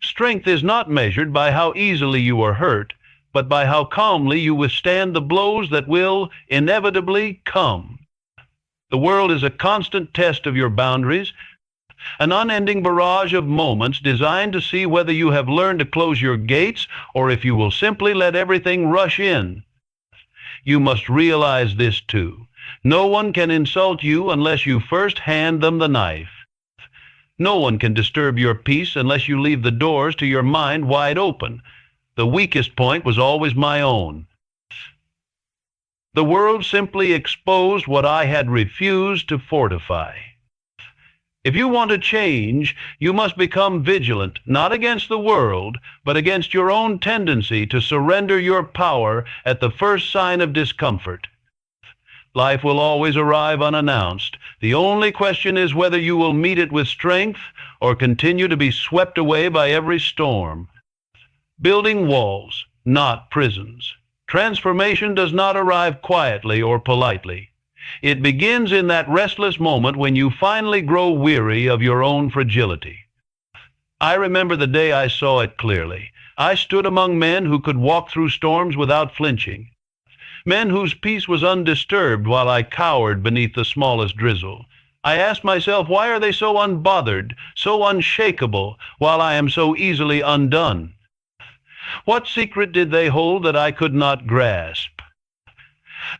Strength is not measured by how easily you are hurt, but by how calmly you withstand the blows that will inevitably come. The world is a constant test of your boundaries, an unending barrage of moments designed to see whether you have learned to close your gates or if you will simply let everything rush in. You must realize this too. No one can insult you unless you first hand them the knife. No one can disturb your peace unless you leave the doors to your mind wide open. The weakest point was always my own. The world simply exposed what I had refused to fortify. If you want to change, you must become vigilant, not against the world, but against your own tendency to surrender your power at the first sign of discomfort. Life will always arrive unannounced. The only question is whether you will meet it with strength or continue to be swept away by every storm. Building walls, not prisons. Transformation does not arrive quietly or politely. It begins in that restless moment when you finally grow weary of your own fragility. I remember the day I saw it clearly. I stood among men who could walk through storms without flinching. Men whose peace was undisturbed while I cowered beneath the smallest drizzle. I asked myself, why are they so unbothered, so unshakable, while I am so easily undone? What secret did they hold that I could not grasp?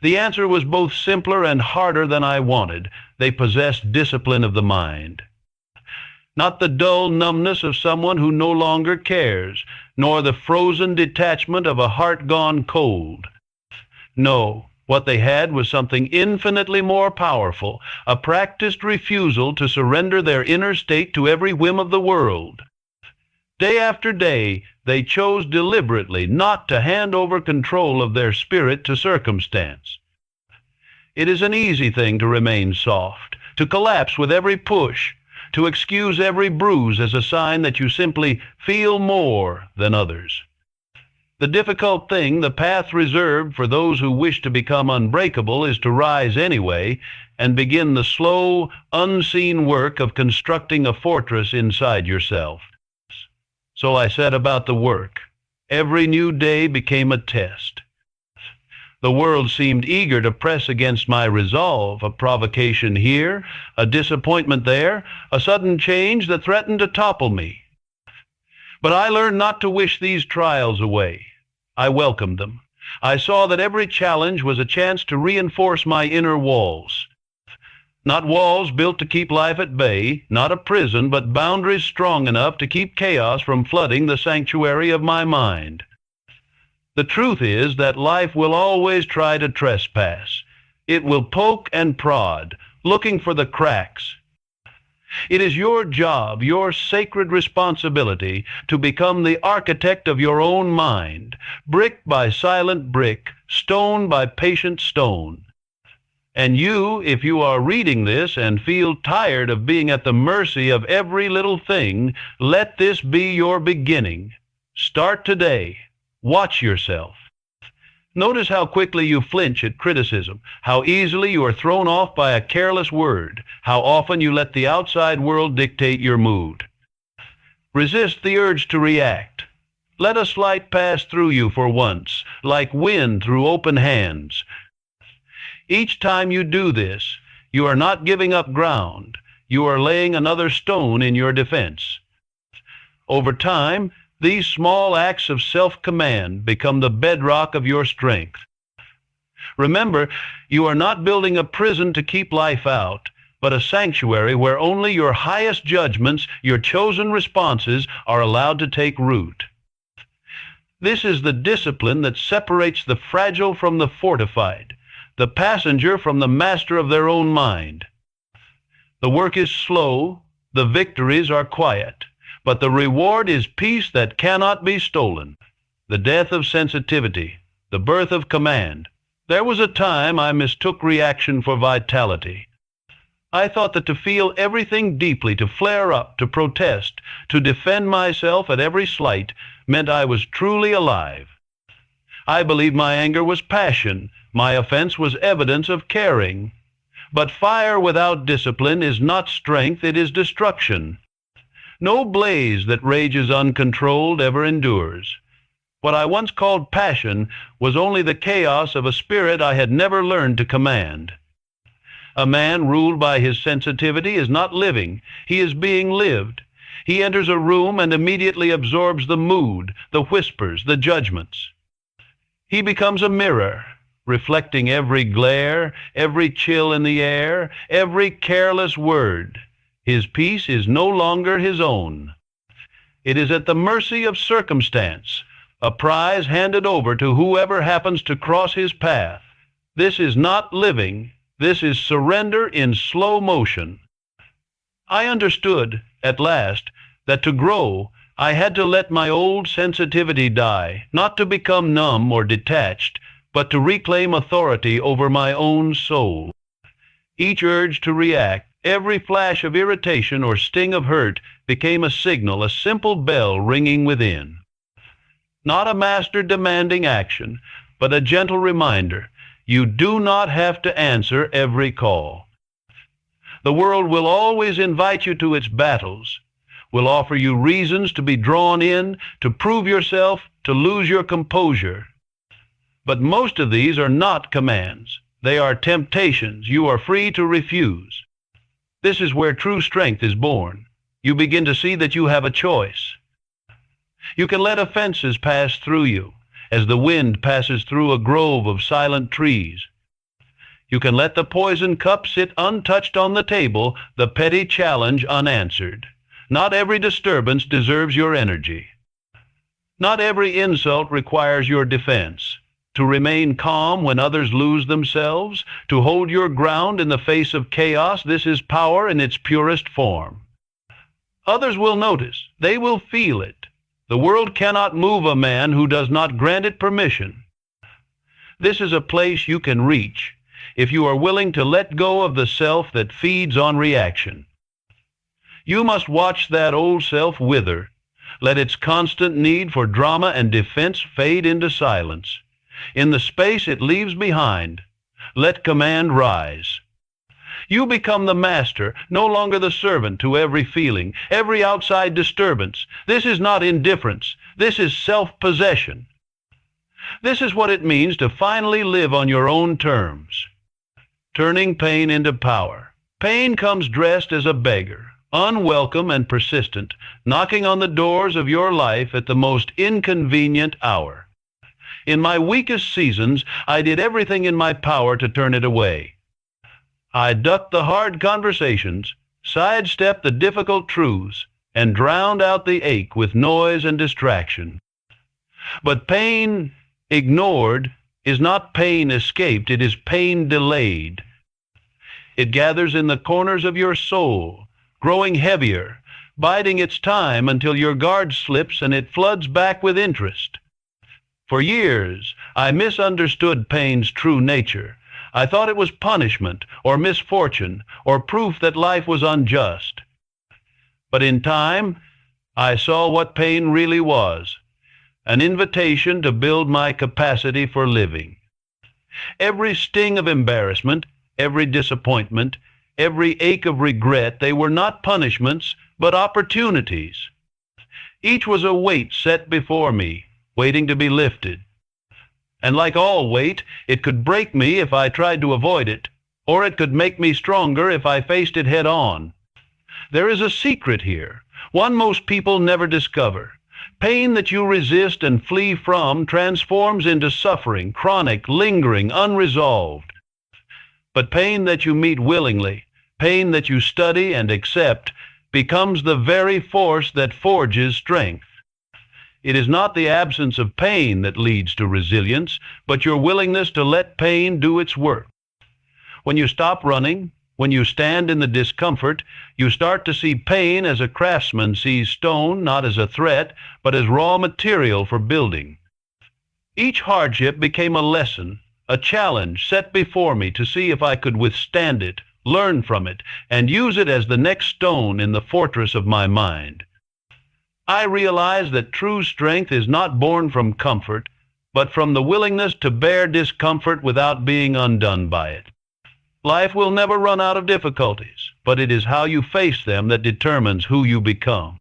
The answer was both simpler and harder than I wanted. They possessed discipline of the mind. Not the dull numbness of someone who no longer cares, nor the frozen detachment of a heart gone cold. No, what they had was something infinitely more powerful, a practiced refusal to surrender their inner state to every whim of the world. Day after day, they chose deliberately not to hand over control of their spirit to circumstance. It is an easy thing to remain soft, to collapse with every push, to excuse every bruise as a sign that you simply feel more than others. The difficult thing, the path reserved for those who wish to become unbreakable, is to rise anyway and begin the slow, unseen work of constructing a fortress inside yourself. So I set about the work. Every new day became a test. The world seemed eager to press against my resolve, a provocation here, a disappointment there, a sudden change that threatened to topple me. But I learned not to wish these trials away. I welcomed them. I saw that every challenge was a chance to reinforce my inner walls. Not walls built to keep life at bay, not a prison, but boundaries strong enough to keep chaos from flooding the sanctuary of my mind. The truth is that life will always try to trespass. It will poke and prod, looking for the cracks. It is your job, your sacred responsibility, to become the architect of your own mind, brick by silent brick, stone by patient stone. And you, if you are reading this and feel tired of being at the mercy of every little thing, let this be your beginning. Start today. Watch yourself. Notice how quickly you flinch at criticism, how easily you are thrown off by a careless word, how often you let the outside world dictate your mood. Resist the urge to react. Let a slight pass through you for once, like wind through open hands. Each time you do this, you are not giving up ground. You are laying another stone in your defense. Over time, these small acts of self-command become the bedrock of your strength. Remember, you are not building a prison to keep life out, but a sanctuary where only your highest judgments, your chosen responses, are allowed to take root. This is the discipline that separates the fragile from the fortified, the passenger from the master of their own mind. The work is slow, the victories are quiet, but the reward is peace that cannot be stolen. The death of sensitivity, the birth of command. There was a time I mistook reaction for vitality. I thought that to feel everything deeply, to flare up, to protest, to defend myself at every slight, meant I was truly alive. I believed my anger was passion, my offense was evidence of caring. But fire without discipline is not strength, it is destruction. No blaze that rages uncontrolled ever endures. What I once called passion was only the chaos of a spirit I had never learned to command. A man ruled by his sensitivity is not living, he is being lived. He enters a room and immediately absorbs the mood, the whispers, the judgments. He becomes a mirror, reflecting every glare, every chill in the air, every careless word. His peace is no longer his own. It is at the mercy of circumstance, a prize handed over to whoever happens to cross his path. This is not living, this is surrender in slow motion. I understood, at last, that to grow, I had to let my old sensitivity die, not to become numb or detached, but to reclaim authority over my own soul. Each urge to react, every flash of irritation or sting of hurt became a signal, a simple bell ringing within. Not a master demanding action, but a gentle reminder, you do not have to answer every call. The world will always invite you to its battles, will offer you reasons to be drawn in, to prove yourself, to lose your composure. But most of these are not commands. They are temptations you are free to refuse. This is where true strength is born. You begin to see that you have a choice. You can let offenses pass through you, as the wind passes through a grove of silent trees. You can let the poison cup sit untouched on the table, the petty challenge unanswered. Not every disturbance deserves your energy. Not every insult requires your defense. To remain calm when others lose themselves, to hold your ground in the face of chaos, this is power in its purest form. Others will notice, they will feel it. The world cannot move a man who does not grant it permission. This is a place you can reach if you are willing to let go of the self that feeds on reaction. You must watch that old self wither. Let its constant need for drama and defense fade into silence. In the space it leaves behind, let command rise. You become the master, no longer the servant to every feeling, every outside disturbance. This is not indifference. This is self-possession. This is what it means to finally live on your own terms. Turning pain into power. Pain comes dressed as a beggar, unwelcome and persistent, knocking on the doors of your life at the most inconvenient hour. In my weakest seasons, I did everything in my power to turn it away. I ducked the hard conversations, sidestepped the difficult truths, and drowned out the ache with noise and distraction. But pain ignored is not pain escaped, it is pain delayed. It gathers in the corners of your soul, growing heavier, biding its time until your guard slips and it floods back with interest. For years, I misunderstood pain's true nature. I thought it was punishment or misfortune or proof that life was unjust. But in time, I saw what pain really was, an invitation to build my capacity for living. Every sting of embarrassment, every disappointment, every ache of regret, they were not punishments, but opportunities. Each was a weight set before me, waiting to be lifted. And like all weight, it could break me if I tried to avoid it, or it could make me stronger if I faced it head on. There is a secret here, one most people never discover. Pain that you resist and flee from transforms into suffering, chronic, lingering, unresolved. But pain that you meet willingly, pain that you study and accept, becomes the very force that forges strength. It is not the absence of pain that leads to resilience, but your willingness to let pain do its work. When you stop running, when you stand in the discomfort, you start to see pain as a craftsman sees stone, not as a threat, but as raw material for building. Each hardship became a lesson, a challenge set before me to see if I could withstand it, learn from it, and use it as the next stone in the fortress of my mind. I realized that true strength is not born from comfort, but from the willingness to bear discomfort without being undone by it. Life will never run out of difficulties, but it is how you face them that determines who you become.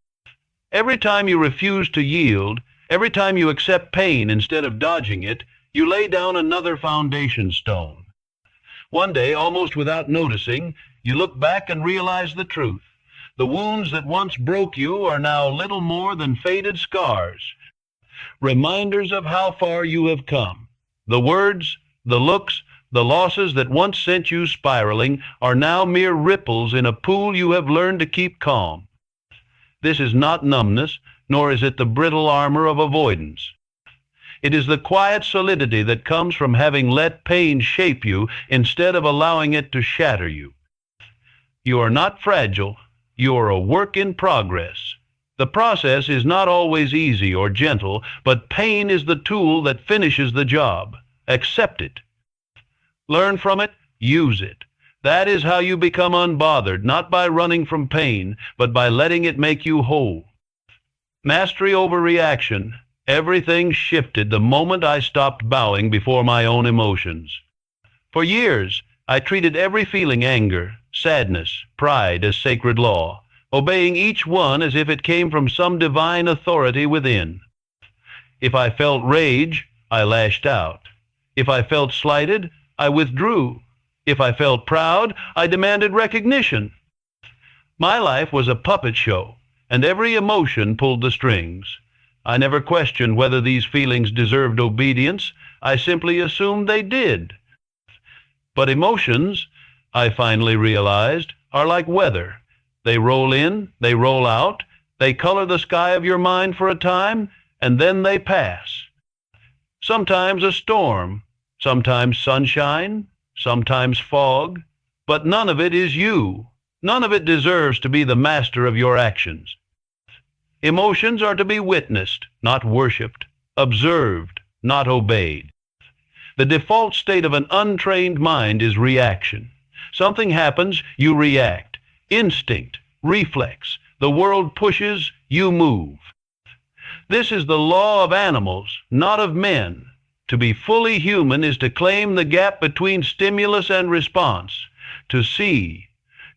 Every time you refuse to yield, every time you accept pain instead of dodging it, you lay down another foundation stone. One day, almost without noticing, you look back and realize the truth. The wounds that once broke you are now little more than faded scars, reminders of how far you have come. The words, the looks, the losses that once sent you spiraling are now mere ripples in a pool you have learned to keep calm. This is not numbness, nor is it the brittle armor of avoidance. It is the quiet solidity that comes from having let pain shape you instead of allowing it to shatter you. You are not fragile. You are a work in progress. The process is not always easy or gentle, but pain is the tool that finishes the job. Accept it. Learn from it. Use it. That is how you become unbothered, not by running from pain, but by letting it make you whole. Mastery over reaction. Everything shifted the moment I stopped bowing before my own emotions. For years, I treated every feeling, anger, sadness, pride, as sacred law, obeying each one as if it came from some divine authority within. If I felt rage, I lashed out. If I felt slighted, I withdrew. If I felt proud, I demanded recognition. My life was a puppet show, and every emotion pulled the strings. I never questioned whether these feelings deserved obedience. I simply assumed they did. But emotions, I finally realized, are like weather. They roll in, they roll out, they color the sky of your mind for a time, and then they pass. Sometimes a storm, sometimes sunshine, sometimes fog, but none of it is you. None of it deserves to be the master of your actions. Emotions are to be witnessed, not worshipped, observed, not obeyed. The default state of an untrained mind is reaction. Something happens, you react. Instinct, reflex. The world pushes, you move. This is the law of animals, not of men. To be fully human is to claim the gap between stimulus and response, to see,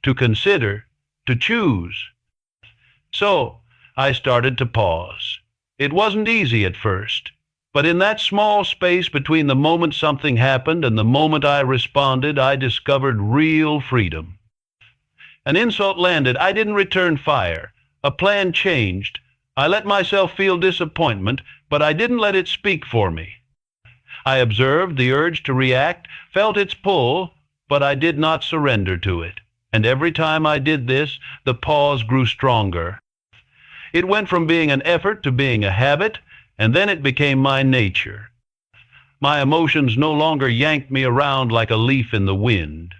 to consider, to choose. So, I started to pause. It wasn't easy at first, but in that small space between the moment something happened and the moment I responded, I discovered real freedom. An insult landed. I didn't return fire. A plan changed. I let myself feel disappointment, but I didn't let it speak for me. I observed the urge to react, felt its pull, but I did not surrender to it. And every time I did this, the pause grew stronger. It went from being an effort to being a habit, and then it became my nature. My emotions no longer yanked me around like a leaf in the wind.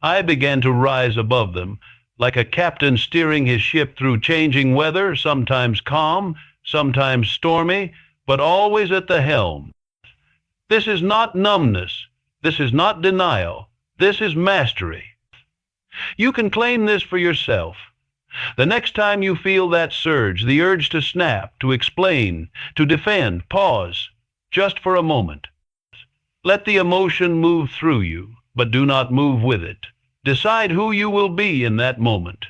I began to rise above them, like a captain steering his ship through changing weather, sometimes calm, sometimes stormy, but always at the helm. This is not numbness. This is not denial. This is mastery. You can claim this for yourself. The next time you feel that surge, the urge to snap, to explain, to defend, pause, just for a moment. Let the emotion move through you, but do not move with it. Decide who you will be in that moment.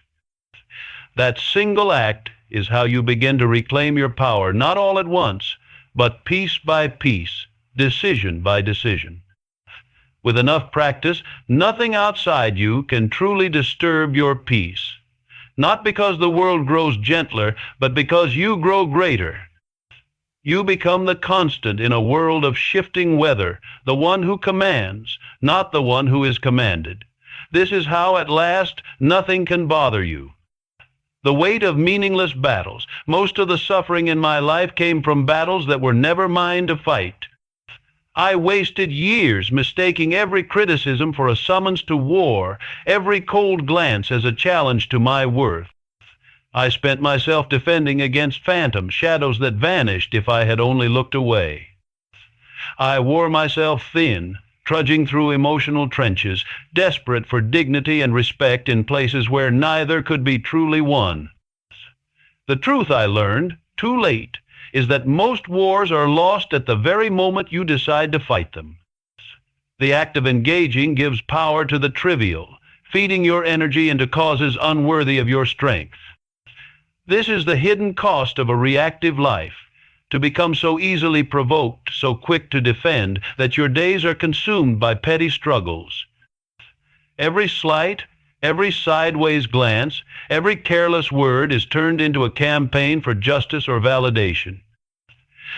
That single act is how you begin to reclaim your power, not all at once, but piece by piece, decision by decision. With enough practice, nothing outside you can truly disturb your peace. Not because the world grows gentler, but because you grow greater. You become the constant in a world of shifting weather, the one who commands, not the one who is commanded. This is how, at last, nothing can bother you. The weight of meaningless battles. Most of the suffering in my life came from battles that were never mine to fight. I wasted years mistaking every criticism for a summons to war, every cold glance as a challenge to my worth. I spent myself defending against phantoms, shadows that vanished if I had only looked away. I wore myself thin, trudging through emotional trenches, desperate for dignity and respect in places where neither could be truly won. The truth I learned, too late, is that most wars are lost at the very moment you decide to fight them. The act of engaging gives power to the trivial, feeding your energy into causes unworthy of your strength. This is the hidden cost of a reactive life, to become so easily provoked, so quick to defend, that your days are consumed by petty struggles. Every slight, every sideways glance, every careless word is turned into a campaign for justice or validation.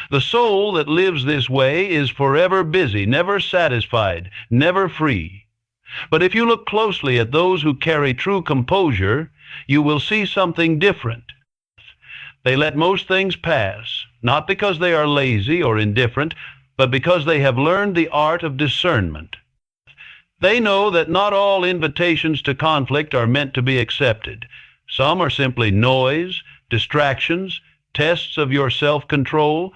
The soul that lives this way is forever busy, never satisfied, never free. But if you look closely at those who carry true composure, you will see something different. They let most things pass, not because they are lazy or indifferent, but because they have learned the art of discernment. They know that not all invitations to conflict are meant to be accepted. Some are simply noise, distractions, tests of your self-control.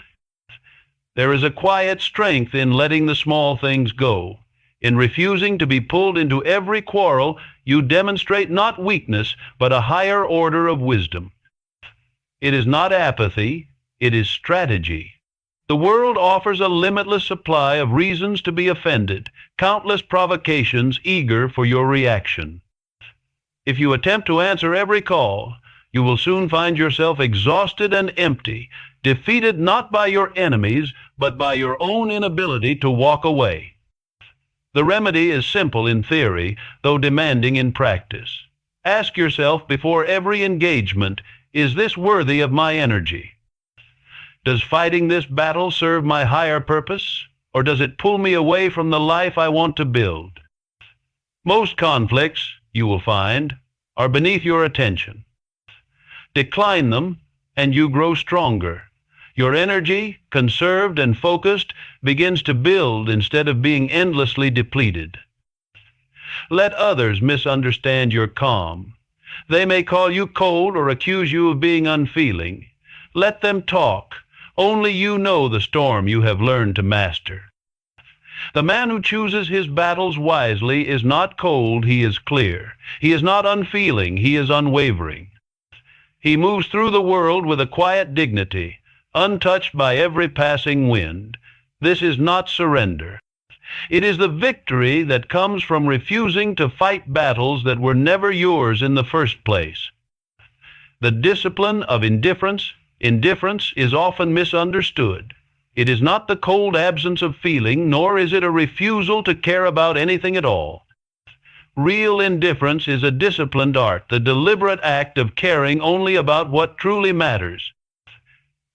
There is a quiet strength in letting the small things go. In refusing to be pulled into every quarrel, you demonstrate not weakness, but a higher order of wisdom. It is not apathy, it is strategy. The world offers a limitless supply of reasons to be offended, countless provocations eager for your reaction. If you attempt to answer every call, you will soon find yourself exhausted and empty, defeated not by your enemies, but by your own inability to walk away. The remedy is simple in theory, though demanding in practice. Ask yourself before every engagement, is this worthy of my energy? Does fighting this battle serve my higher purpose, or does it pull me away from the life I want to build? Most conflicts, you will find, are beneath your attention. Decline them, and you grow stronger. Your energy, conserved and focused, begins to build instead of being endlessly depleted. Let others misunderstand your calm. They may call you cold or accuse you of being unfeeling. Let them talk. Only you know the storm you have learned to master. The man who chooses his battles wisely is not cold, he is clear. He is not unfeeling, he is unwavering. He moves through the world with a quiet dignity, untouched by every passing wind. This is not surrender. It is the victory that comes from refusing to fight battles that were never yours in the first place. The discipline of indifference is often misunderstood. It is not the cold absence of feeling, nor is it a refusal to care about anything at all. Real indifference is a disciplined art, the deliberate act of caring only about what truly matters.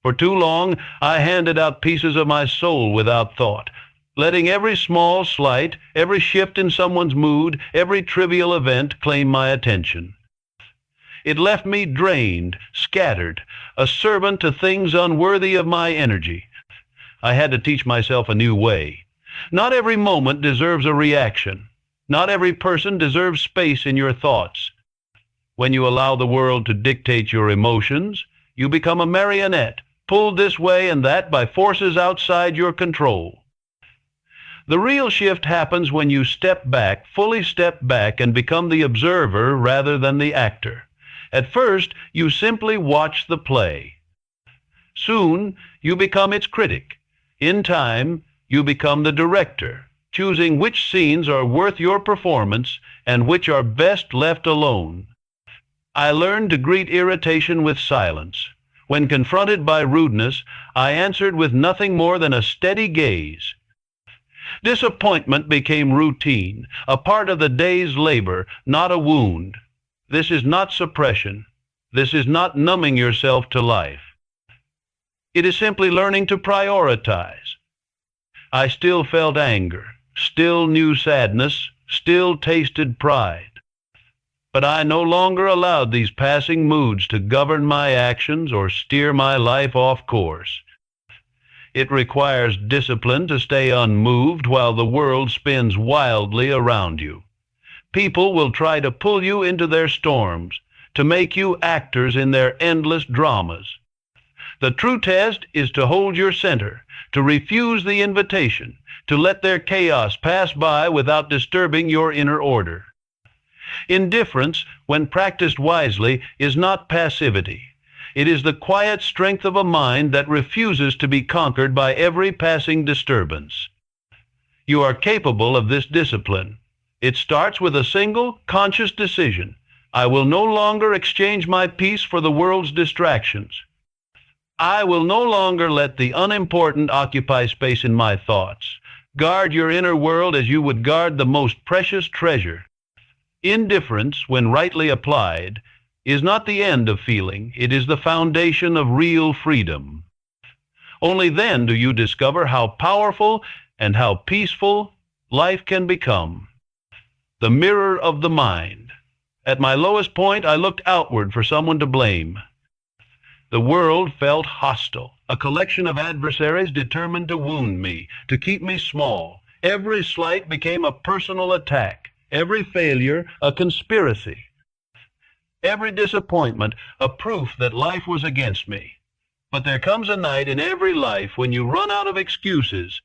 For too long, I handed out pieces of my soul without thought, letting every small slight, every shift in someone's mood, every trivial event claim my attention. It left me drained, scattered, a servant to things unworthy of my energy. I had to teach myself a new way. Not every moment deserves a reaction. Not every person deserves space in your thoughts. When you allow the world to dictate your emotions, you become a marionette, pulled this way and that by forces outside your control. The real shift happens when you fully step back and become the observer rather than the actor. At first, you simply watch the play. Soon, you become its critic. In time, you become the director, choosing which scenes are worth your performance and which are best left alone. I learned to greet irritation with silence. When confronted by rudeness, I answered with nothing more than a steady gaze. Disappointment became routine, a part of the day's labor, not a wound. This is not suppression. This is not numbing yourself to life. It is simply learning to prioritize. I still felt anger, still knew sadness, still tasted pride. But I no longer allowed these passing moods to govern my actions or steer my life off course. It requires discipline to stay unmoved while the world spins wildly around you. People will try to pull you into their storms, to make you actors in their endless dramas. The true test is to hold your center, to refuse the invitation, to let their chaos pass by without disturbing your inner order. Indifference, when practiced wisely, is not passivity. It is the quiet strength of a mind that refuses to be conquered by every passing disturbance. You are capable of this discipline. It starts with a single, conscious decision. I will no longer exchange my peace for the world's distractions. I will no longer let the unimportant occupy space in my thoughts. Guard your inner world as you would guard the most precious treasure. Indifference, when rightly applied, is not the end of feeling. It is the foundation of real freedom. Only then do you discover how powerful and how peaceful life can become. The mirror of the mind. At my lowest point, I looked outward for someone to blame. The world felt hostile, a collection of adversaries determined to wound me, to keep me small. Every slight became a personal attack, every failure a conspiracy, every disappointment a proof that life was against me. But there comes a night in every life when you run out of excuses.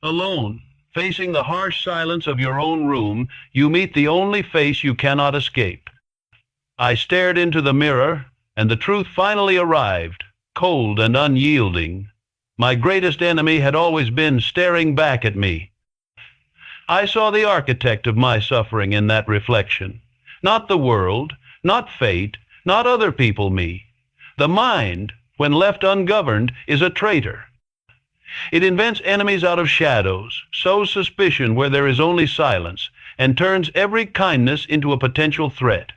Alone, facing the harsh silence of your own room, you meet the only face you cannot escape. I stared into the mirror, and the truth finally arrived, cold and unyielding. My greatest enemy had always been staring back at me. I saw the architect of my suffering in that reflection. Not the world, not fate, not other people, me. The mind, when left ungoverned, is a traitor. It invents enemies out of shadows, sows suspicion where there is only silence, and turns every kindness into a potential threat.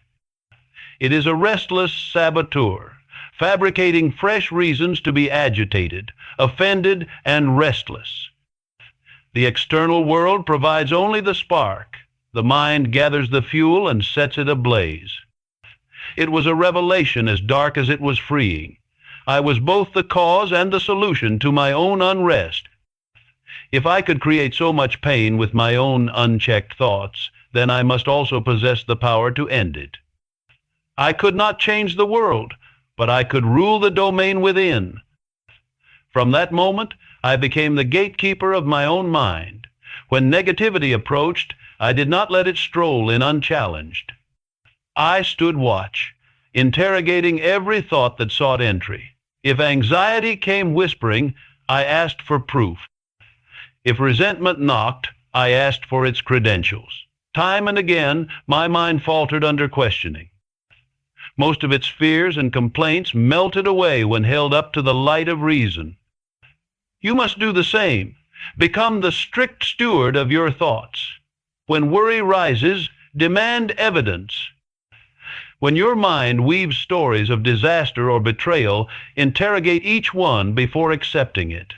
It is a restless saboteur, fabricating fresh reasons to be agitated, offended, and restless. The external world provides only the spark. The mind gathers the fuel and sets it ablaze. It was a revelation as dark as it was freeing. I was both the cause and the solution to my own unrest. If I could create so much pain with my own unchecked thoughts, then I must also possess the power to end it. I could not change the world, but I could rule the domain within. From that moment, I became the gatekeeper of my own mind. When negativity approached, I did not let it stroll in unchallenged. I stood watch, interrogating every thought that sought entry. If anxiety came whispering, I asked for proof. If resentment knocked, I asked for its credentials. Time and again, my mind faltered under questioning. Most of its fears and complaints melted away when held up to the light of reason. You must do the same. Become the strict steward of your thoughts. When worry rises, demand evidence. When your mind weaves stories of disaster or betrayal, interrogate each one before accepting it.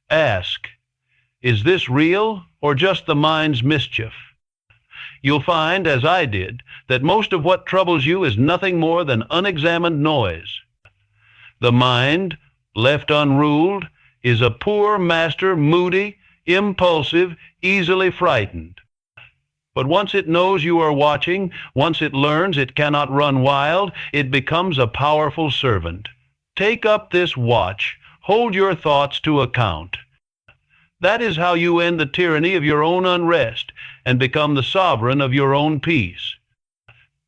Ask, is this real or just the mind's mischief? You'll find, as I did, that most of what troubles you is nothing more than unexamined noise. The mind, left unruled, is a poor master, moody, impulsive, easily frightened. But once it knows you are watching, once it learns it cannot run wild, it becomes a powerful servant. Take up this watch. Hold your thoughts to account. That is how you end the tyranny of your own unrest and become the sovereign of your own peace.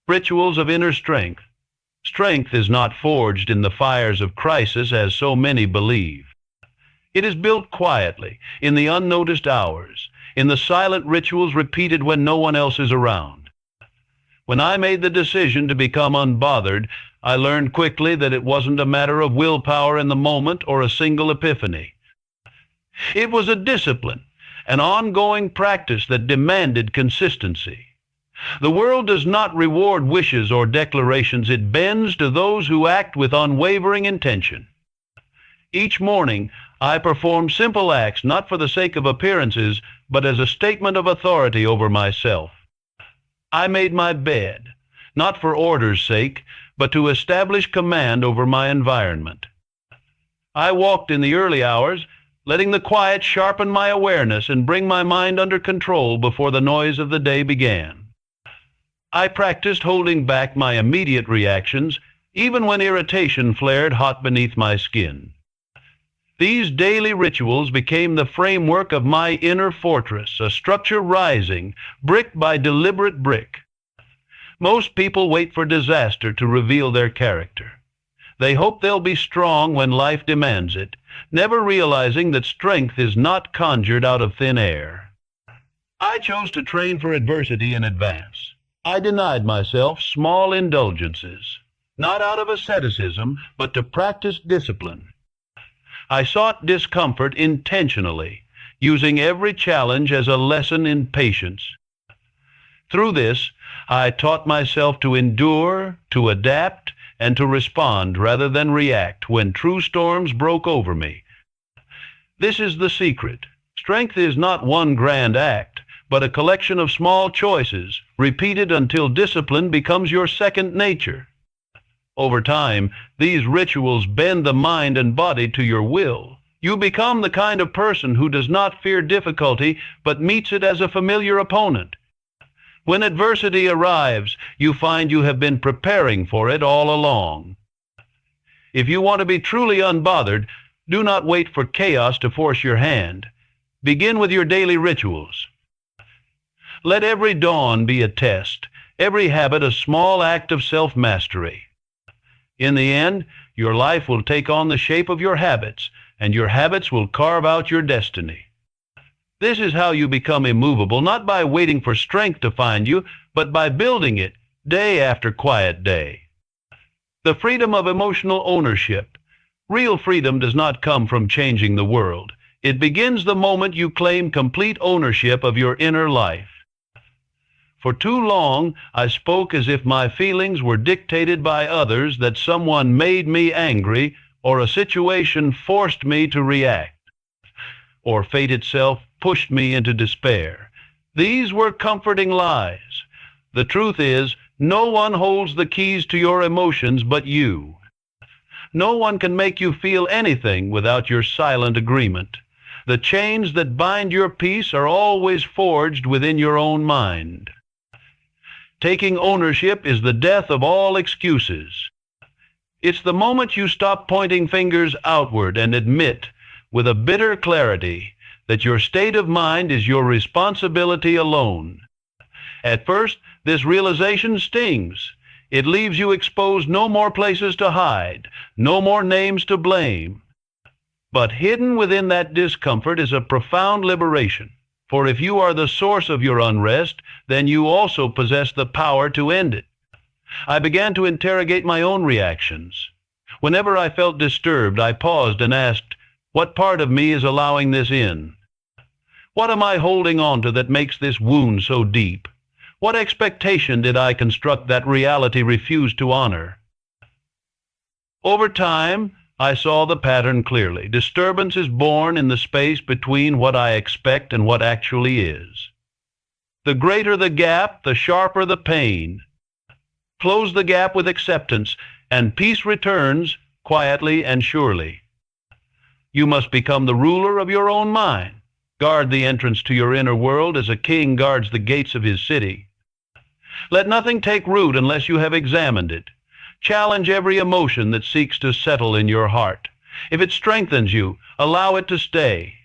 Rituals of inner strength. Strength is not forged in the fires of crisis as so many believe. It is built quietly, in the unnoticed hours, in the silent rituals repeated when no one else is around. When I made the decision to become unbothered, I learned quickly that it wasn't a matter of willpower in the moment or a single epiphany. It was a discipline, an ongoing practice that demanded consistency. The world does not reward wishes or declarations. It bends to those who act with unwavering intention. Each morning, I perform simple acts not for the sake of appearances, but as a statement of authority over myself. I made my bed, not for order's sake, but to establish command over my environment. I walked in the early hours, letting the quiet sharpen my awareness and bring my mind under control before the noise of the day began. I practiced holding back my immediate reactions, even when irritation flared hot beneath my skin. These daily rituals became the framework of my inner fortress, a structure rising, brick by deliberate brick. Most people wait for disaster to reveal their character. They hope they'll be strong when life demands it, never realizing that strength is not conjured out of thin air. I chose to train for adversity in advance. I denied myself small indulgences, not out of asceticism, but to practice discipline. I sought discomfort intentionally, using every challenge as a lesson in patience. Through this, I taught myself to endure, to adapt, and to respond rather than react when true storms broke over me. This is the secret. Strength is not one grand act, but a collection of small choices, repeated until discipline becomes your second nature. Over time, these rituals bend the mind and body to your will. You become the kind of person who does not fear difficulty, but meets it as a familiar opponent. When adversity arrives, you find you have been preparing for it all along. If you want to be truly unbothered, do not wait for chaos to force your hand. Begin with your daily rituals. Let every dawn be a test, every habit a small act of self-mastery. In the end, your life will take on the shape of your habits, and your habits will carve out your destiny. This is how you become immovable, not by waiting for strength to find you, but by building it day after quiet day. The freedom of emotional ownership. Real freedom does not come from changing the world. It begins the moment you claim complete ownership of your inner life. For too long, I spoke as if my feelings were dictated by others, that someone made me angry, or a situation forced me to react, or fate itself pushed me into despair. These were comforting lies. The truth is, no one holds the keys to your emotions but you. No one can make you feel anything without your silent agreement. The chains that bind your peace are always forged within your own mind. Taking ownership is the death of all excuses. It's the moment you stop pointing fingers outward and admit, with a bitter clarity, that your state of mind is your responsibility alone. At first, this realization stings. It leaves you exposed, no more places to hide, no more names to blame. But hidden within that discomfort is a profound liberation. For if you are the source of your unrest, then you also possess the power to end it. I began to interrogate my own reactions. Whenever I felt disturbed, I paused and asked, what part of me is allowing this in? What am I holding on to that makes this wound so deep? What expectation did I construct that reality refused to honor? Over time, I saw the pattern clearly. Disturbance is born in the space between what I expect and what actually is. The greater the gap, the sharper the pain. Close the gap with acceptance, and peace returns quietly and surely. You must become the ruler of your own mind. Guard the entrance to your inner world as a king guards the gates of his city. Let nothing take root unless you have examined it. Challenge every emotion that seeks to settle in your heart. If it strengthens you, allow it to stay.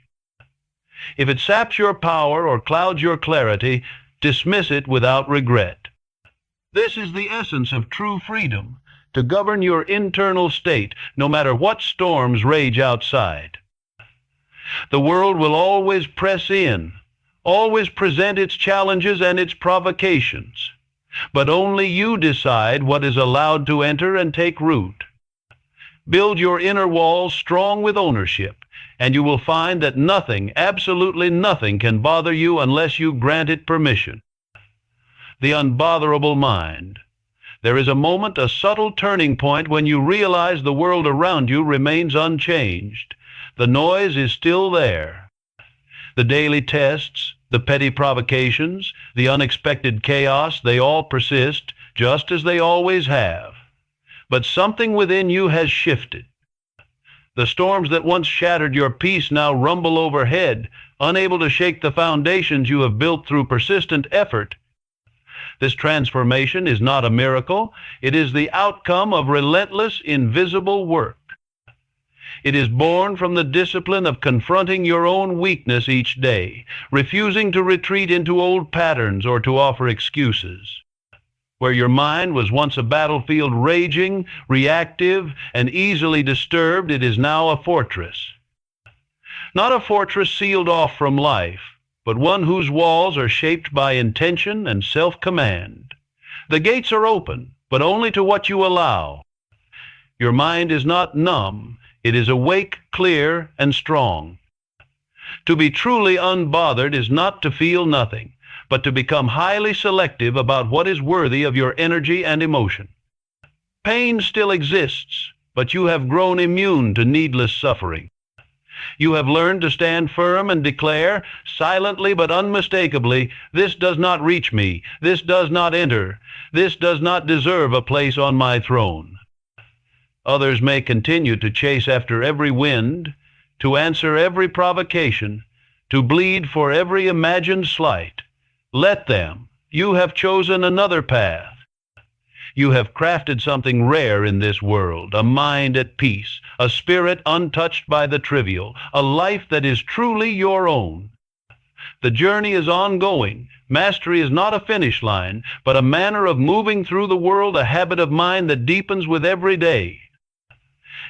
If it saps your power or clouds your clarity, dismiss it without regret. This is the essence of true freedom, to govern your internal state, no matter what storms rage outside. The world will always press in, always present its challenges and its provocations. But only you decide what is allowed to enter and take root. Build your inner walls strong with ownership, and you will find that nothing, absolutely nothing, can bother you unless you grant it permission. The unbotherable mind. There is a moment, a subtle turning point, when you realize the world around you remains unchanged. The noise is still there. The daily tests, the petty provocations, the unexpected chaos, they all persist, just as they always have. But something within you has shifted. The storms that once shattered your peace now rumble overhead, unable to shake the foundations you have built through persistent effort. This transformation is not a miracle. It is the outcome of relentless, invisible work. It is born from the discipline of confronting your own weakness each day, refusing to retreat into old patterns or to offer excuses. Where your mind was once a battlefield, raging, reactive, and easily disturbed, it is now a fortress. Not a fortress sealed off from life, but one whose walls are shaped by intention and self-command. The gates are open, but only to what you allow. Your mind is not numb. It is awake, clear, and strong. To be truly unbothered is not to feel nothing, but to become highly selective about what is worthy of your energy and emotion. Pain still exists, but you have grown immune to needless suffering. You have learned to stand firm and declare, silently but unmistakably, this does not reach me, this does not enter, this does not deserve a place on my throne. Others may continue to chase after every wind, to answer every provocation, to bleed for every imagined slight. Let them. You have chosen another path. You have crafted something rare in this world, a mind at peace, a spirit untouched by the trivial, a life that is truly your own. The journey is ongoing. Mastery is not a finish line, but a manner of moving through the world, a habit of mind that deepens with every day.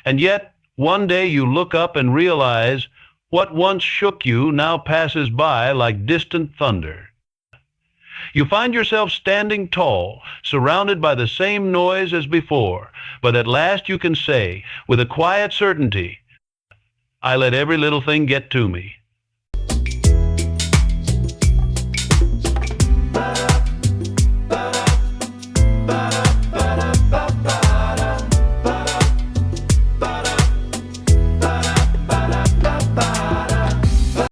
And yet, one day you look up and realize what once shook you now passes by like distant thunder. You find yourself standing tall, surrounded by the same noise as before, but at last you can say, with a quiet certainty, I let every little thing get to me.